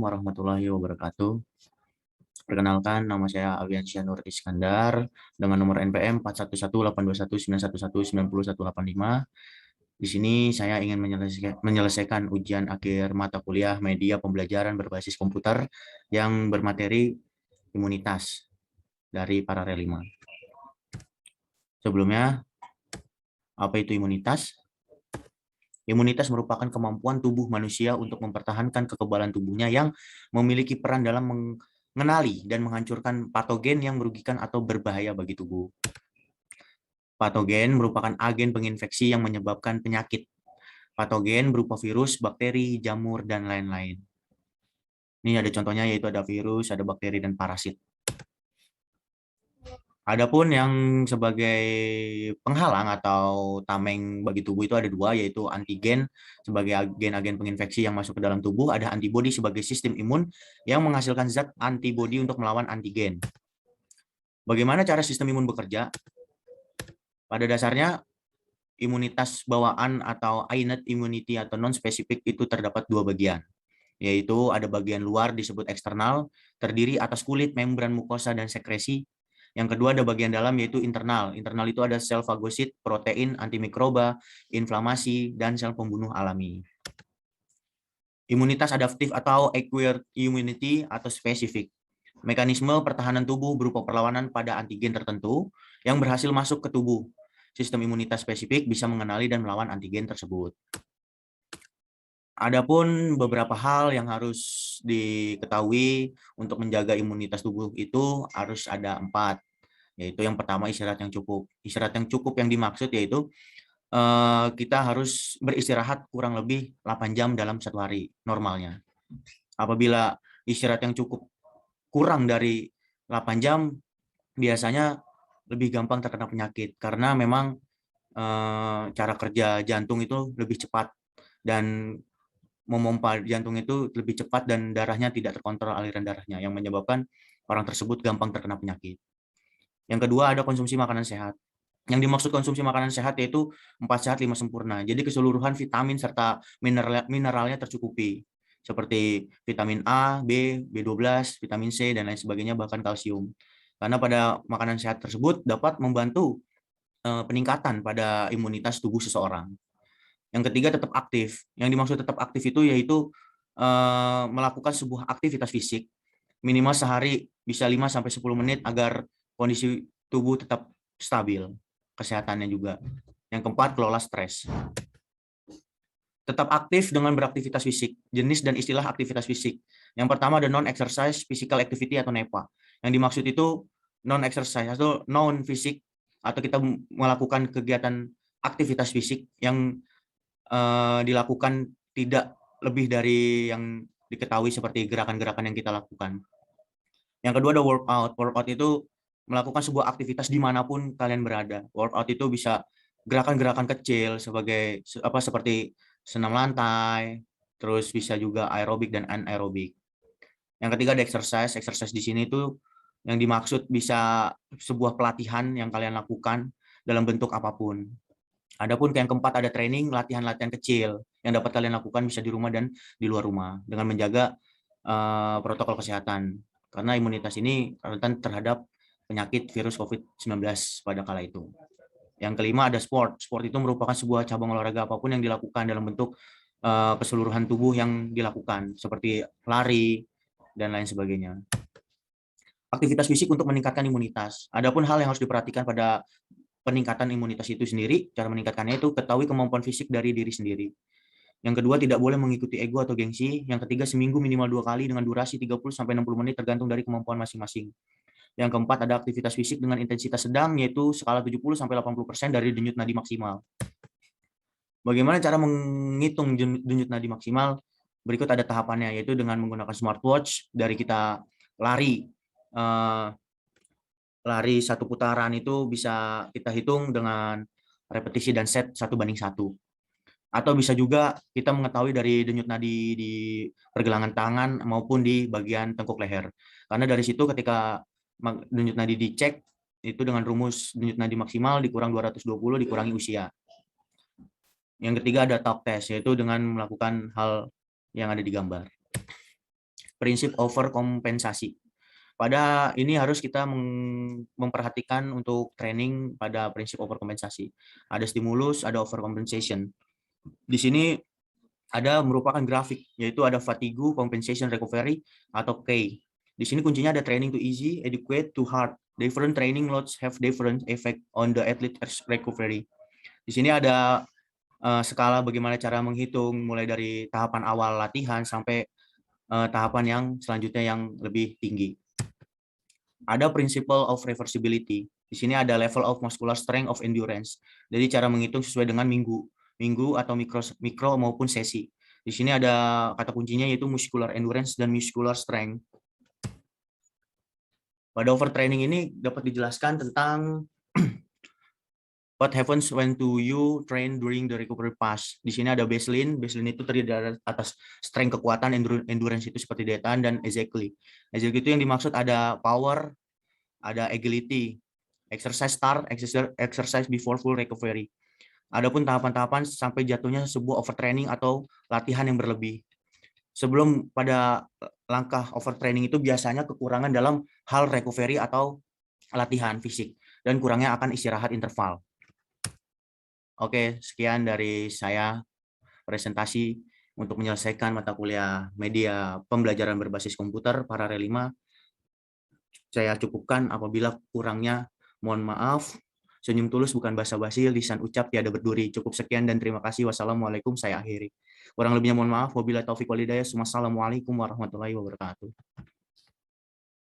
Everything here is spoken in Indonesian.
warahmatullahi wabarakatuh. Perkenalkan, nama saya Alwiansyah Nur Iskandar dengan nomor NPM 41818191190185. Di sini saya ingin menyelesaikan ujian akhir mata kuliah media pembelajaran berbasis komputer yang bermateri imunitas dari Paralel 5. Sebelumnya, apa itu imunitas? Imunitas merupakan kemampuan tubuh manusia untuk mempertahankan kekebalan tubuhnya yang memiliki peran dalam mengenali dan menghancurkan patogen yang merugikan atau berbahaya bagi tubuh. Patogen merupakan agen penginfeksi yang menyebabkan penyakit. Patogen berupa virus, bakteri, jamur, dan lain-lain. Ini ada contohnya, yaitu ada virus, ada bakteri, dan parasit. Adapun yang sebagai penghalang atau tameng bagi tubuh itu ada dua, yaitu antigen sebagai agen-agen penginfeksi yang masuk ke dalam tubuh, ada antibodi sebagai sistem imun yang menghasilkan zat antibodi untuk melawan antigen. Bagaimana cara sistem imun bekerja? Pada dasarnya, imunitas bawaan atau innate immunity atau non-spesifik itu terdapat dua bagian, yaitu ada bagian luar disebut eksternal, terdiri atas kulit, membran mukosa, dan sekresi. Yang kedua ada bagian dalam yaitu internal. Internal itu ada sel fagosit, protein, antimikroba, inflamasi, dan sel pembunuh alami. Imunitas adaptif atau acquired immunity atau spesifik. Mekanisme pertahanan tubuh berupa perlawanan pada antigen tertentu yang berhasil masuk ke tubuh. Sistem imunitas spesifik bisa mengenali dan melawan antigen tersebut. Adapun beberapa hal yang harus diketahui untuk menjaga imunitas tubuh itu harus ada 4. Yaitu yang pertama istirahat yang cukup. Istirahat yang cukup yang dimaksud yaitu kita harus beristirahat kurang lebih 8 jam dalam satu hari normalnya. Apabila istirahat yang cukup kurang dari 8 jam, biasanya lebih gampang terkena penyakit karena memang cara kerja jantung itu lebih cepat dan memompa jantung itu lebih cepat dan darahnya tidak terkontrol aliran darahnya yang menyebabkan orang tersebut gampang terkena penyakit. Yang kedua ada konsumsi makanan sehat. Yang dimaksud konsumsi makanan sehat yaitu 4 sehat 5 sempurna. Jadi keseluruhan vitamin serta mineralnya tercukupi. Seperti vitamin A, B, B12, vitamin C, dan lain sebagainya, bahkan kalsium. Karena pada makanan sehat tersebut dapat membantu peningkatan pada imunitas tubuh seseorang. Yang ketiga tetap aktif. Yang dimaksud tetap aktif itu yaitu melakukan sebuah aktivitas fisik minimal sehari bisa 5-10 menit agar kondisi tubuh tetap stabil, kesehatannya juga. Yang keempat, kelola stres. Tetap aktif dengan beraktivitas fisik. Jenis dan istilah aktivitas fisik. Yang pertama ada non-exercise physical activity atau NEPA. Yang dimaksud itu non-exercise atau non-fisik atau kita melakukan kegiatan aktivitas fisik yang dilakukan tidak lebih dari yang diketahui seperti gerakan-gerakan yang kita lakukan. Yang kedua ada workout. Workout itu melakukan sebuah aktivitas dimanapun kalian berada. Workout itu bisa gerakan-gerakan kecil seperti senam lantai, terus bisa juga aerobik dan anaerobik. Yang ketiga ada exercise. Exercise di sini itu yang dimaksud bisa sebuah pelatihan yang kalian lakukan dalam bentuk apapun. Adapun yang keempat ada training, latihan-latihan kecil yang dapat kalian lakukan bisa di rumah dan di luar rumah dengan menjaga protokol kesehatan. Karena imunitas ini rentan terhadap penyakit virus COVID-19 pada kala itu. Yang kelima ada sport. Sport itu merupakan sebuah cabang olahraga apapun yang dilakukan dalam bentuk keseluruhan tubuh yang dilakukan, seperti lari dan lain sebagainya. Aktivitas fisik untuk meningkatkan imunitas. Adapun hal yang harus diperhatikan pada peningkatan imunitas itu sendiri, cara meningkatkannya itu ketahui kemampuan fisik dari diri sendiri. Yang kedua, tidak boleh mengikuti ego atau gengsi. Yang ketiga, seminggu minimal 2 kali dengan durasi 30-60 menit tergantung dari kemampuan masing-masing. Yang keempat, ada aktivitas fisik dengan intensitas sedang, yaitu skala 70-80% dari denyut nadi maksimal. Bagaimana cara menghitung denyut nadi maksimal? Berikut ada tahapannya, yaitu dengan menggunakan smartwatch. Dari kita lari satu putaran itu bisa kita hitung dengan repetisi dan set 1:1. Atau bisa juga kita mengetahui dari denyut nadi di pergelangan tangan maupun di bagian tengkuk leher. Karena dari situ ketika denyut nadi dicek, itu dengan rumus denyut nadi maksimal dikurang 220 dikurangi usia. Yang ketiga ada talk test, yaitu dengan melakukan hal yang ada di gambar. prinsip overkompensasi. Pada ini harus kita memperhatikan untuk training pada prinsip overkompensasi. Ada stimulus, ada overcompensation. Di sini ada merupakan grafik, yaitu ada fatigue, compensation, recovery, atau K. Di sini kuncinya ada training to easy, adequate to hard. Different training loads have different effect on the athlete's recovery. Di sini ada skala bagaimana cara menghitung mulai dari tahapan awal latihan sampai tahapan yang selanjutnya yang lebih tinggi. Ada principle of reversibility. Di sini ada level of muscular strength of endurance. Jadi cara menghitung sesuai dengan minggu atau mikro maupun sesi. Di sini ada kata kuncinya yaitu muscular endurance dan muscular strength. Pada overtraining ini dapat dijelaskan tentang what happens when you train during the recovery phase. Di sini ada baseline. Baseline itu terdiri dari atas strength, kekuatan, endurance itu seperti daya tahan, dan exactly. Exactly itu yang dimaksud ada power, ada agility, exercise start, exercise before full recovery. Adapun tahapan-tahapan sampai jatuhnya sebuah overtraining atau latihan yang berlebih. Sebelum pada langkah overtraining itu biasanya kekurangan dalam hal recovery atau latihan fisik dan kurangnya akan istirahat interval. Oke, sekian dari saya presentasi untuk menyelesaikan mata kuliah media pembelajaran berbasis komputer Paralel 5. Saya cukupkan, apabila kurangnya mohon maaf. Senyum tulus bukan basa-basi, lisan ucap tiada berduri. Cukup sekian dan terima kasih. Wassalamualaikum, saya akhiri. Kurang lebihnya mohon maaf. Wabillahi taufiq wal hidayah. Wassalamualaikum warahmatullahi wabarakatuh.